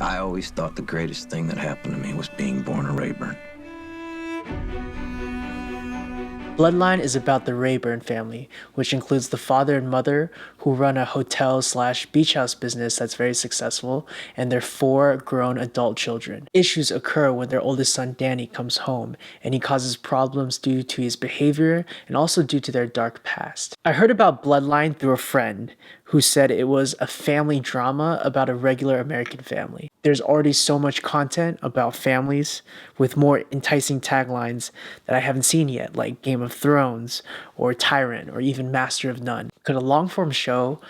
I always thought the greatest thing that happened to me was being born a Rayburn. Bloodline is about the Rayburn family, which includes the father and mother who run a hotel/beach house business that's very successful, and their 4 grown adult children. Issues occur when their oldest son Danny comes home, and he causes problems due to his behavior and also due to their dark past. I heard about Bloodline through a friend who said it was a family drama about a regular American family. There's already so much content about families with more enticing taglines that I haven't seen yet, like Game of Thrones or Tyrant or even Master of None. Could a long-form show,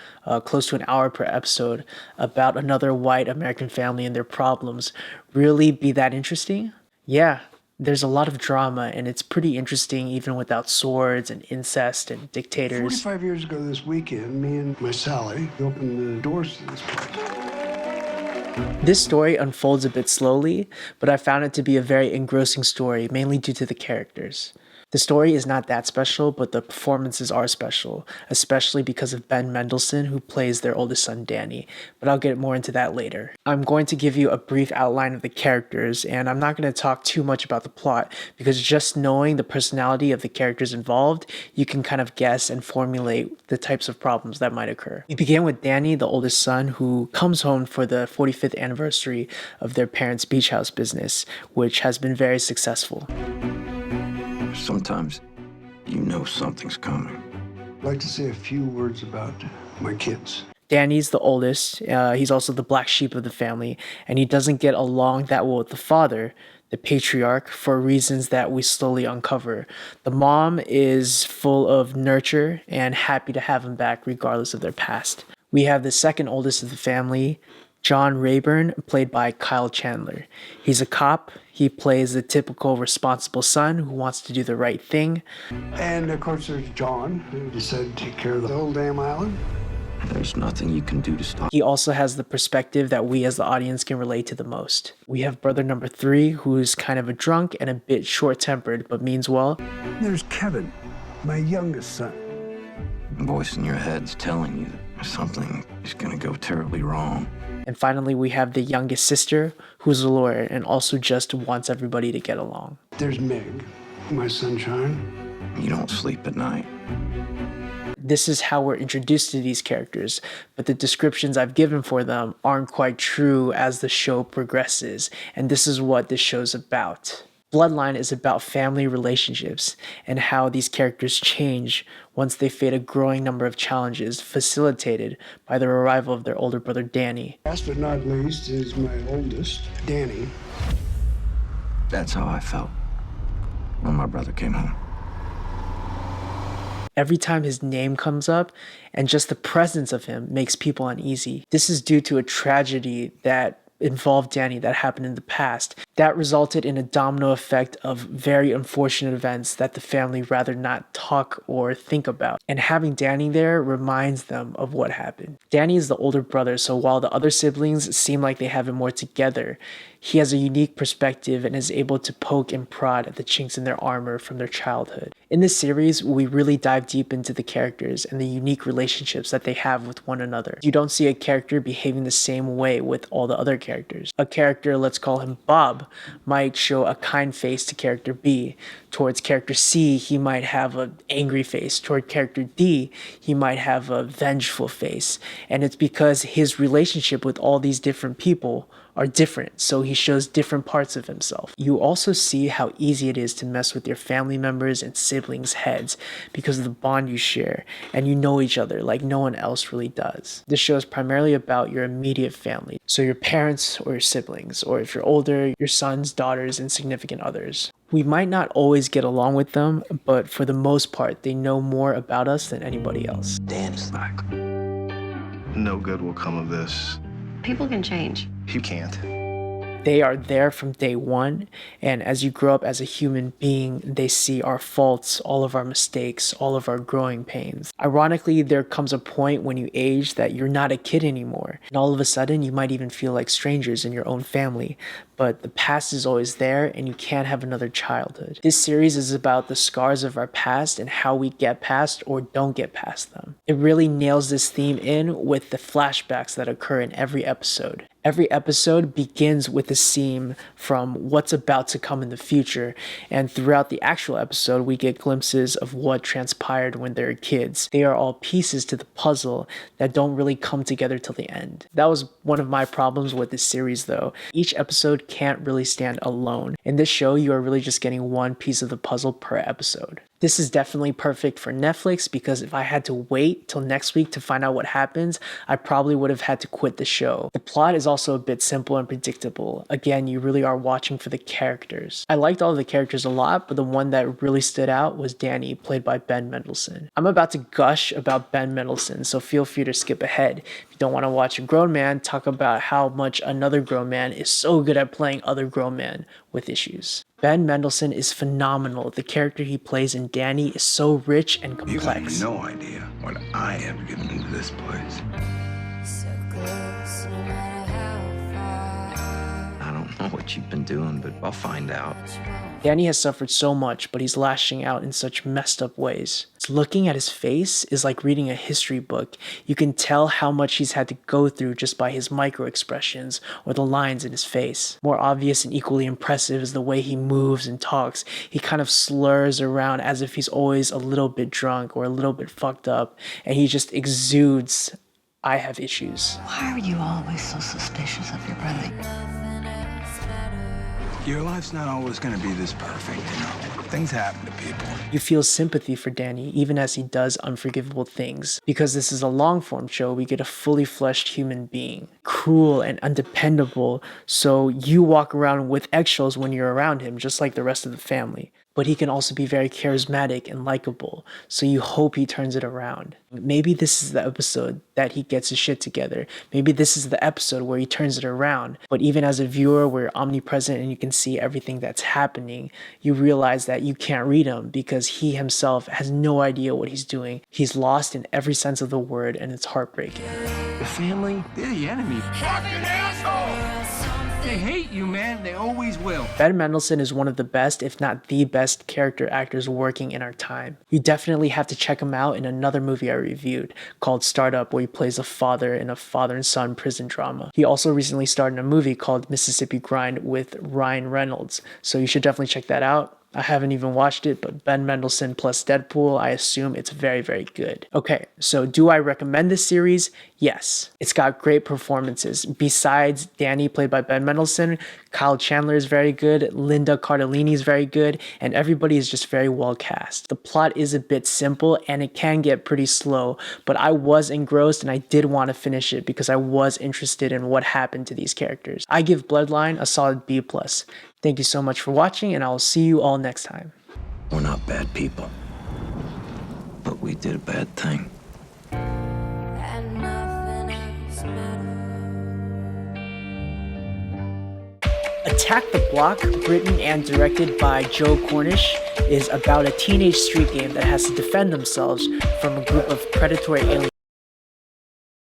close to an hour per episode, about another white American family and their problems really be that interesting? Yeah. There's a lot of drama, and it's pretty interesting even without swords and incest and dictators. 45 years ago this weekend, me and my Sally opened the doors to this place. This story unfolds a bit slowly, but I found it to be a very engrossing story, mainly due to the characters. The story is not that special, but the performances are special, especially because of Ben Mendelsohn, who plays their oldest son Danny, but I'll get more into that later. I'm going to give you a brief outline of the characters, and I'm not going to talk too much about the plot, because just knowing the personality of the characters involved, you can kind of guess and formulate the types of problems that might occur. We begin with Danny, the oldest son, who comes home for the 45th anniversary of their parents' beach house business, which has been very successful. Sometimes you know something's coming. I'd like to say a few words about my kids. Danny's the oldest. He's also the black sheep of the family, and he doesn't get along that well with the father, the patriarch, for reasons that we slowly uncover. The mom is full of nurture and happy to have him back regardless of their past. We have the second oldest of the family, John Rayburn, played by Kyle Chandler. He's a cop. He plays the typical responsible son who wants to do the right thing. And of course there's John, who decided to take care of the whole damn island. There's nothing you can do to stop. He also has the perspective that we as the audience can relate to the most. We have brother number 3, who's kind of a drunk and a bit short-tempered, but means well. There's Kevin, my youngest son. The voice in your head's telling you that something is gonna go terribly wrong. And finally, we have the youngest sister, who's a lawyer and also just wants everybody to get along. There's Meg, my sunshine. You don't sleep at night. This is how we're introduced to these characters, but the descriptions I've given for them aren't quite true as the show progresses, and this is what this show's about. Bloodline is about family relationships and how these characters change once they face a growing number of challenges facilitated by the arrival of their older brother Danny. Last but not least is my oldest, Danny. That's how I felt when my brother came home. Every time his name comes up, and just the presence of him makes people uneasy. This is due to a tragedy that involved Danny that happened in the past. That resulted in a domino effect of very unfortunate events that the family rather not talk or think about. And having Danny there reminds them of what happened. Danny is the older brother, so while the other siblings seem like they have it more together, he has a unique perspective and is able to poke and prod at the chinks in their armor from their childhood. In this series, we really dive deep into the characters and the unique relationships that they have with one another. You don't see a character behaving the same way with all the other characters. A character, let's call him Bob, might show a kind face to character B. Towards character C, he might have an angry face. Toward character D, he might have a vengeful face. And it's because his relationship with all these different people are different, so he shows different parts of himself. You also see how easy it is to mess with your family members and siblings' heads because of the bond you share, and you know each other like no one else really does. This show is primarily about your immediate family, so your parents or your siblings, or if you're older, your sons, daughters, and significant others. We might not always get along with them, but for the most part, they know more about us than anybody else. Danny's back. No good will come of this. People can change. You can't. They are there from day one, and as you grow up as a human being, they see our faults, all of our mistakes, all of our growing pains. Ironically, there comes a point when you age that you're not a kid anymore, and all of a sudden you might even feel like strangers in your own family, but the past is always there and you can't have another childhood. This series is about the scars of our past and how we get past or don't get past them. It really nails this theme in with the flashbacks that occur in every episode. Every episode begins with a scene from what's about to come in the future, and throughout the actual episode, we get glimpses of what transpired when they were kids. They are all pieces to the puzzle that don't really come together till the end. That was one of my problems with this series though. Each episode can't really stand alone. In this show, you are really just getting one piece of the puzzle per episode. This is definitely perfect for Netflix because if I had to wait till next week to find out what happens, I probably would have had to quit the show. The plot is also a bit simple and predictable. Again, you really are watching for the characters. I liked all of the characters a lot, but the one that really stood out was Danny, played by Ben Mendelsohn. I'm about to gush about Ben Mendelsohn, so feel free to skip ahead. If you don't want to watch a grown man talk about how much another grown man is so good at playing other grown men with issues. Ben Mendelsohn is phenomenal. The character he plays in Danny is so rich and complex. You have no idea what I have given into this place. So close, no matter how far. I don't know what you've been doing, but I'll find out. Danny has suffered so much, but he's lashing out in such messed up ways. Looking at his face is like reading a history book. You can tell how much he's had to go through just by his micro expressions or the lines in his face. More obvious and equally impressive is the way he moves and talks. He kind of slurs around as if he's always a little bit drunk or a little bit fucked up, and he just exudes, I have issues. Why are you always so suspicious of your brother? Your life's not always going to be this perfect, you know. Things happen to people. You feel sympathy for Danny even as he does unforgivable things. Because this is a long-form show, we get a fully fleshed human being. Cruel and undependable, so you walk around with eggshells when you're around him, just like the rest of the family. But he can also be very charismatic and likable, so you hope he turns it around. Maybe this is the episode that he gets his shit together. Maybe this is the episode where he turns it around. But even as a viewer, where you're omnipresent and you can see everything that's happening, you realize that you can't read him because he himself has no idea what he's doing. He's lost in every sense of the word, and it's heartbreaking. The family, they're the enemy. Fucking asshole! They hate you, man. They always will. Ben Mendelsohn is one of the best, if not the best, character actors working in our time. You definitely have to check him out in another movie I reviewed called Startup, where he plays a father in a father and son prison drama. He also recently starred in a movie called Mississippi Grind with Ryan Reynolds, so you should definitely check that out. I haven't even watched it, but Ben Mendelsohn plus Deadpool, I assume it's very, very good. Okay, so do I recommend this series? Yes. It's got great performances. Besides Danny, played by Ben Mendelsohn, Kyle Chandler is very good, Linda Cardellini is very good, and everybody is just very well cast. The plot is a bit simple, and it can get pretty slow, but I was engrossed and I did want to finish it because I was interested in what happened to these characters. I give Bloodline a solid B+. Thank you so much for watching, and I will see you all next time. We're not bad people. But we did a bad thing. And nothing else matters. Attack the Block, written and directed by Joe Cornish, is about a teenage street game that has to defend themselves from a group of predatory aliens